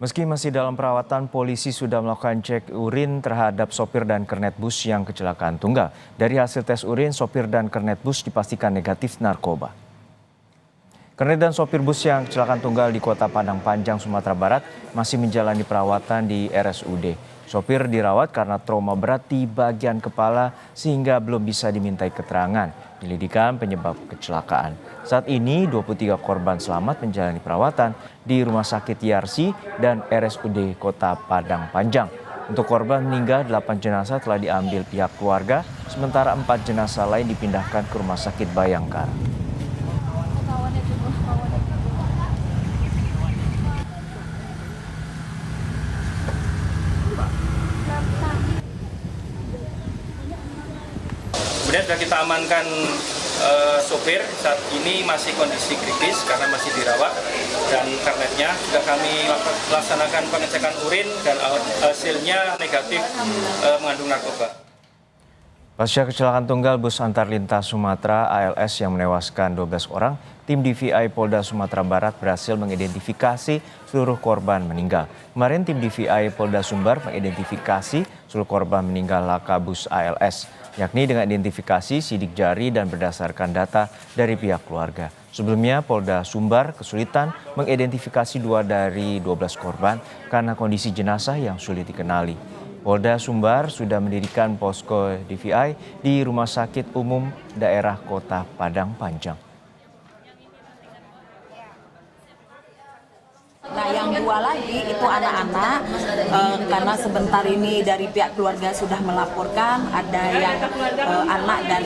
Meski masih dalam perawatan, polisi sudah melakukan cek urin terhadap sopir dan kernet bus yang kecelakaan tunggal. Dari hasil tes urin, sopir dan kernet bus dipastikan negatif narkoba. Kernet dan sopir bus yang kecelakaan tunggal di Kota Padang Panjang, Sumatera Barat masih menjalani perawatan di RSUD. Sopir dirawat karena trauma berat di bagian kepala sehingga belum bisa dimintai keterangan. Penyelidikan penyebab kecelakaan. Saat ini 23 korban selamat menjalani perawatan di Rumah Sakit Yarsi dan RSUD Kota Padang Panjang. Untuk korban meninggal, 8 jenazah telah diambil pihak keluarga, sementara 4 jenazah lain dipindahkan ke Rumah Sakit Bayangkara. Kemudian sudah kita amankan sopir, saat ini masih kondisi kritis karena masih dirawat, dan kernetnya sudah kami laksanakan pengecekan urin dan hasilnya negatif mengandung narkoba. Pasca kecelakaan tunggal bus antar lintas Sumatera ALS yang menewaskan 12 orang, tim DVI Polda Sumatera Barat berhasil mengidentifikasi seluruh korban meninggal. Kemarin tim DVI Polda Sumbar mengidentifikasi seluruh korban meninggal laka bus ALS, yakni dengan identifikasi sidik jari dan berdasarkan data dari pihak keluarga. Sebelumnya Polda Sumbar kesulitan mengidentifikasi 2 dari 12 korban karena kondisi jenazah yang sulit dikenali. Polda Sumbar sudah mendirikan posko DVI di Rumah Sakit Umum Daerah Kota Padang Panjang. Nah, yang 2 lagi itu anak-anak, karena sebentar ini dari pihak keluarga sudah melaporkan ada yang anak dan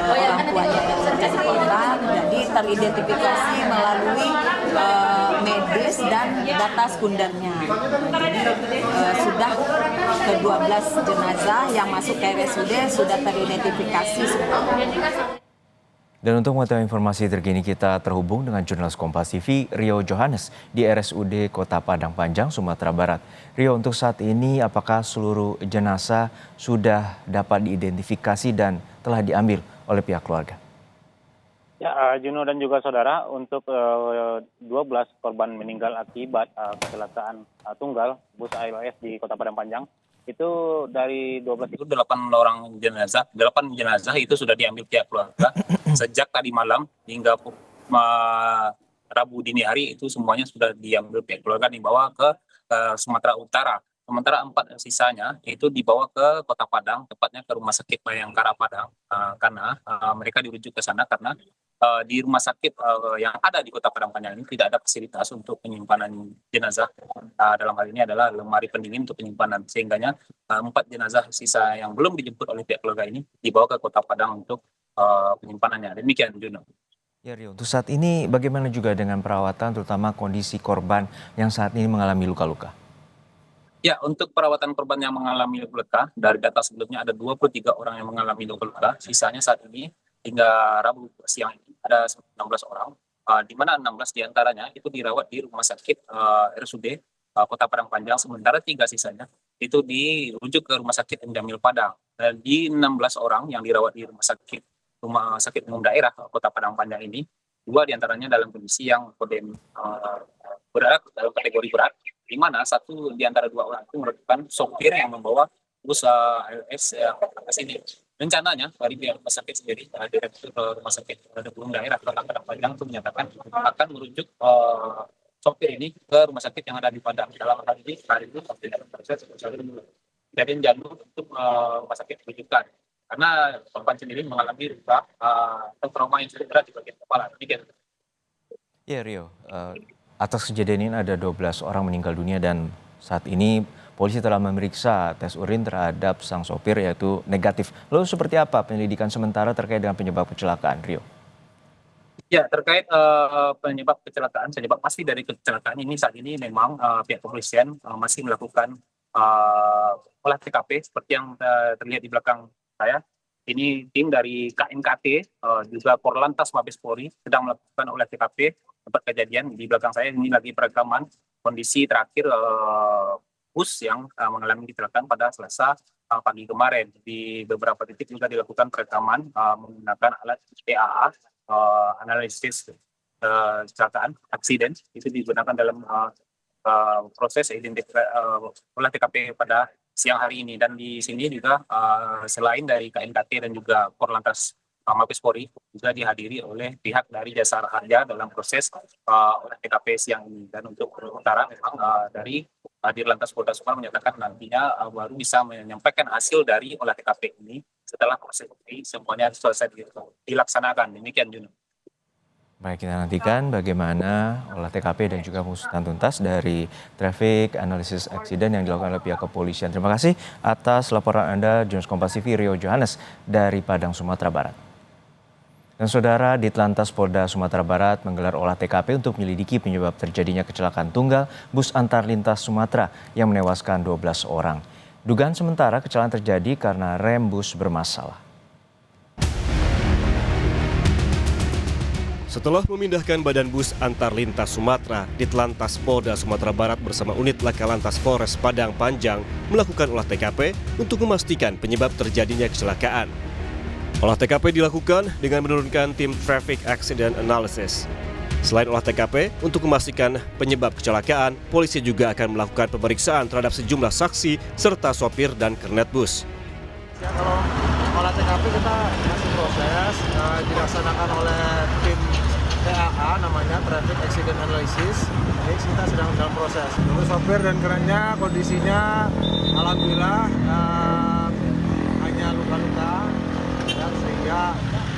orang tuanya yang menjadi korban, jadi teridentifikasi melalui medis dan data sekundernya. Jadi sudah ke-12 jenazah yang masuk ke RSUD sudah teridentifikasi semua. Dan untuk mengetahui informasi terkini kita terhubung dengan jurnalis Kompas TV Rio Johannes di RSUD Kota Padang Panjang, Sumatera Barat. Rio, untuk saat ini apakah seluruh jenazah sudah dapat diidentifikasi dan telah diambil oleh pihak keluarga? Ya, Juno dan juga saudara, untuk 12 korban meninggal akibat kecelakaan tunggal bus ALS di Kota Padang Panjang, itu dari 12 itu 8 jenazah itu sudah diambil pihak keluarga sejak tadi malam hingga Rabu dini hari, itu semuanya sudah diambil pihak keluarga, dibawa ke Sumatera Utara. Sementara 4 sisanya itu dibawa ke Kota Padang, tepatnya ke Rumah Sakit Bayangkara Padang, karena mereka dirujuk ke sana karena di rumah sakit yang ada di Kota Padang Panjang ini tidak ada fasilitas untuk penyimpanan jenazah. Dalam hal ini adalah lemari pendingin untuk penyimpanan, sehingganya 4 jenazah sisa yang belum dijemput oleh pihak keluarga ini dibawa ke Kota Padang untuk penyimpanannya. Demikian, Juno. Ya Rio, untuk saat ini bagaimana juga dengan perawatan terutama kondisi korban yang saat ini mengalami luka-luka? Ya, untuk perawatan korban yang mengalami luka, dari data sebelumnya ada 23 orang yang mengalami luka-luka, sisanya saat ini hingga Rabu siang ini ada 16 orang, di mana 16 diantaranya itu dirawat di Rumah Sakit RSUD Kota Padang Panjang, sementara 3 sisanya itu dirujuk ke Rumah Sakit Jamil Padang. Dan di 16 orang yang dirawat di Rumah Sakit Umum Daerah Kota Padang Panjang ini, 2 diantaranya dalam kondisi yang berat, dalam kategori berat, di mana 1 di antara 2 orang itu merupakan sopir yang membawa bus ALS ke sini. Rencananya dari pihak rumah sakit sendiri, Direktur Rumah Sakit Umum Daerah Kota Padang Panjang itu menyatakan akan merujuk sopir ini ke rumah sakit yang ada di Padang. Dalam hal ini hari ini jadi jalur untuk rumah sakit rujukan, karena korban sendiri mengalami luka atau trauma yang cukup berat di bagian kepala. Demikian. Ya Rio, atas kejadian ini ada 12 orang meninggal dunia dan saat ini polisi telah memeriksa tes urin terhadap sang sopir yaitu negatif. Lalu seperti apa penyelidikan sementara terkait dengan penyebab kecelakaan, Rio? Ya, terkait penyebab pasti dari kecelakaan ini saat ini memang pihak kepolisian masih melakukan olah TKP seperti yang terlihat di belakang saya. Ini tim dari KNKT juga Korlantas Mabes Polri sedang melakukan olah TKP tempat kejadian. Di belakang saya ini lagi perekaman kondisi terakhir bus yang mengalami kecelakaan pada Selasa pagi kemarin. Di beberapa titik juga dilakukan perekaman menggunakan alat PAA, analisis kecelakaan, aksiden, itu digunakan dalam proses olah TKP pada siang hari ini. Dan di sini juga selain dari KNKT dan juga Korlantas Mabes Polri juga dihadiri oleh pihak dari Jasara Harja dalam proses olah TKP siang ini. Dan untuk sementara memang dari Dirlantas Polda Sumbar menyatakan nantinya baru bisa menyampaikan hasil dari olah TKP ini setelah proses ini semuanya selesai dilaksanakan. Demikian, Juno. Baik, kita nantikan bagaimana olah TKP dan juga pengusutan tuntas dari Traffic Analysis Accident yang dilakukan oleh pihak kepolisian. Terima kasih atas laporan Anda, Jurnalis Kompas TV Rio Johannes dari Padang, Sumatera Barat. Dan saudara, Ditlantas Polda Sumatera Barat menggelar olah TKP untuk menyelidiki penyebab terjadinya kecelakaan tunggal bus antar lintas Sumatera yang menewaskan 12 orang. Dugaan sementara kecelakaan terjadi karena rem bus bermasalah. Setelah memindahkan badan bus antar lintas Sumatera, Ditlantas Polda Sumatera Barat bersama unit Laka Lantas Polres Padang Panjang melakukan olah TKP untuk memastikan penyebab terjadinya kecelakaan. Olah TKP dilakukan dengan menurunkan tim Traffic Accident Analysis. Selain olah TKP, untuk memastikan penyebab kecelakaan, polisi juga akan melakukan pemeriksaan terhadap sejumlah saksi serta sopir dan kernet bus. Ya, kalau olah TKP kita masih proses, dilaksanakan oleh tim TAA namanya Traffic Accident Analysis. Jadi kita sedang dalam proses. Untuk sopir dan kerennya kondisinya alhamdulillah hanya luka-luka ya, sehingga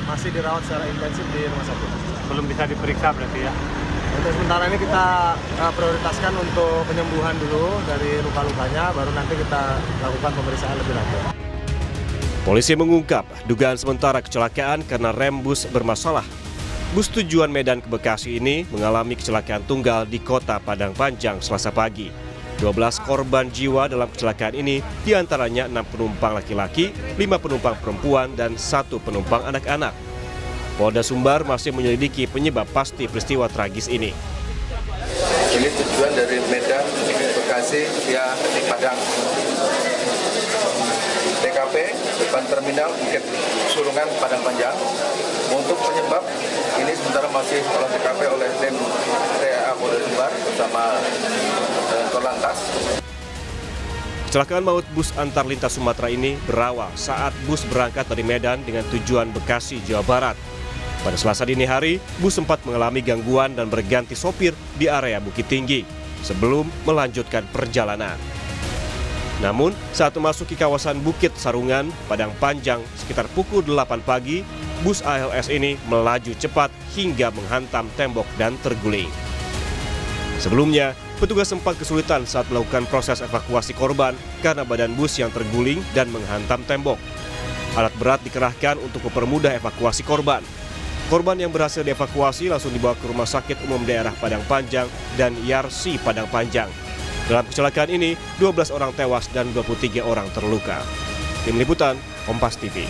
masih dirawat secara intensif di rumah sakit. Belum bisa diperiksa berarti ya? Untuk sementara ini kita prioritaskan untuk penyembuhan dulu dari luka-lukanya, baru nanti kita lakukan pemeriksaan lebih lanjut. Polisi mengungkap dugaan sementara kecelakaan karena rem bus bermasalah. Bus tujuan Medan ke Bekasi ini mengalami kecelakaan tunggal di kota Padang Panjang Selasa pagi. 12 korban jiwa dalam kecelakaan ini diantaranya 6 penumpang laki-laki, 5 penumpang perempuan, dan 1 penumpang anak-anak. Polda Sumbar masih menyelidiki penyebab pasti peristiwa tragis ini. Ini tujuan dari Medan ke Bekasi via Padang. TKP depan terminal Bukit Sulungan Padang Panjang. Untuk penyebab ini sementara masih olah TKP oleh tim TAA Polda Sumbar bersama Korlantas. Kecelakaan maut bus antar lintas Sumatera ini berawal saat bus berangkat dari Medan dengan tujuan Bekasi, Jawa Barat. Pada Selasa dini hari, bus sempat mengalami gangguan dan berganti sopir di area Bukit Tinggi sebelum melanjutkan perjalanan. Namun, saat memasuki kawasan Bukit Sarungan, Padang Panjang sekitar pukul 8 pagi, bus ALS ini melaju cepat hingga menghantam tembok dan terguling. Sebelumnya, petugas sempat kesulitan saat melakukan proses evakuasi korban karena badan bus yang terguling dan menghantam tembok. Alat berat dikerahkan untuk mempermudah evakuasi korban. Korban yang berhasil dievakuasi langsung dibawa ke Rumah Sakit Umum Daerah Padang Panjang dan Yarsi Padang Panjang. Dalam kecelakaan ini, 12 orang tewas dan 23 orang terluka. Tim Liputan, Kompas TV.